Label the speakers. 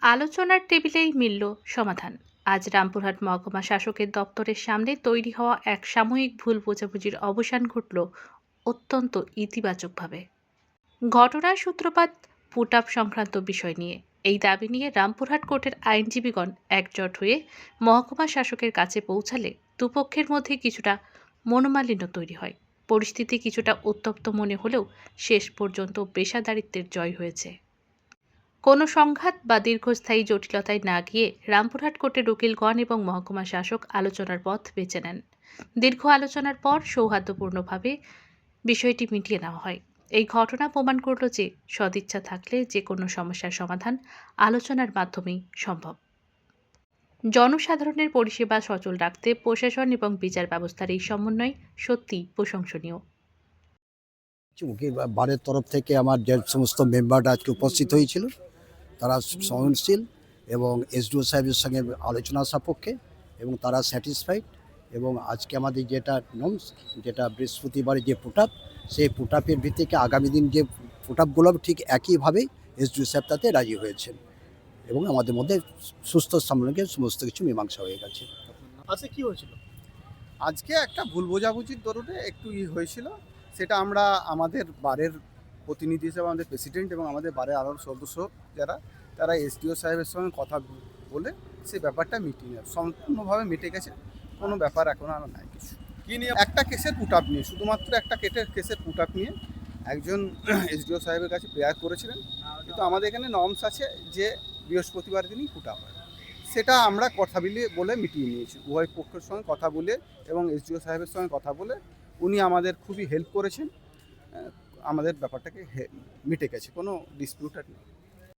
Speaker 1: আলোচনার টেবিলেই মিলল সমাধান। আজ রামপুরহাট মহকুমা শাসকের দপ্তরের সামনে তৈরি হওয়া এক সাময়িক ভুল বোঝাবুঝির অবসান ঘটল অত্যন্ত ইতিবাচকভাবে। ঘটনার সূত্রপাত পুট-আপ সংক্রান্ত বিষয় নিয়ে। এই দাবি নিয়ে রামপুরহাট কোর্টের আইনজীবীগণ একজোট হয়ে মহকুমা শাসকের কাছে পৌঁছালে দুপক্ষের মধ্যে কিছুটা মনোমালিন্য তৈরি হয়। পরিস্থিতি কিছুটা উত্তপ্ত মনে হলেও শেষ পর্যন্ত পেশাদারিত্বের জয় হয়েছে। কোনো সংঘাত বা দীর্ঘস্থায়ী জটিলতায় না গিয়ে রামপুরহাট কোর্টের উকিলগণ এবং মহকুমা শাসক আলোচনার পথ বেছে নেন। দীর্ঘ আলোচনার পর সৌহার্দ্যপূর্ণভাবে বিষয়টি মিটিয়ে নেওয়া হয়। এই ঘটনা প্রমাণ করল যে সদিচ্ছা থাকলে যে কোনো সমস্যার সমাধান আলোচনার মাধ্যমেই সম্ভব। জনসাধারণের পরিষেবা সচল রাখতে প্রশাসন এবং বিচার ব্যবস্থার এই সমন্বয় সত্যিই প্রশংসনীয়।
Speaker 2: উকিল বারের তরফ থেকে আমার যে সমস্ত মেম্বাররা আজকে উপস্থিত হয়েছিল তারা সহনশীল এবং এসডিও সাহেবের সঙ্গে আলোচনা সাপেক্ষে এবং তারা স্যাটিসফাইড। এবং আজকে আমাদের যেটা নর্মস, যেটা বৃহস্পতিবারে যে পুট-আপ, সেই পুট-আপের ভিত্তিতে আগামী দিন যে পুট-আপগুলো ঠিক একইভাবেই এসডিও সাহেব তাতে রাজি হয়েছেন এবং আমাদের মধ্যে সুস্থ সামনে সমস্ত কিছু মীমাংসা হয়ে গেছে।
Speaker 3: আচ্ছা, কি হয়েছিল? আজকে একটা ভুল বোঝাবুঝির দরুনে একটু হয়েছিল। সেটা আমরা আমাদের বারের প্রতিনিধি হিসেবে আমাদের প্রেসিডেন্ট এবং আমাদের বারের আরও সদস্য যারা, তারা এসডিও সাহেবের সঙ্গে কথা বলে সেই ব্যাপারটা সম্পূর্ণভাবে মিটে গেছে। কোনো ব্যাপার এখন আর নাই কিছু। কী নিয়ে? একটা কেসের পুট-আপ নিয়ে, শুধুমাত্র একটা কেসের পুট-আপ নিয়ে একজন এসডিও সাহেবের কাছে প্রেয়ার করেছিলেন। কিন্তু আমাদের এখানে নর্মস আছে যে বৃহস্পতিবার দিনই পুট-আপ হয়। সেটা আমরা কথা বলে মিটিয়ে নিয়েছি, উভয় পক্ষের সঙ্গে কথা বলে এবং এসডিও সাহেবের সঙ্গে কথা বলে উনি আমাদের খুবই হেল্প করেছেন। আমাদের ব্যাপারটাকে মিটে গেছে, কোনো ডিসপিউট আর নেই।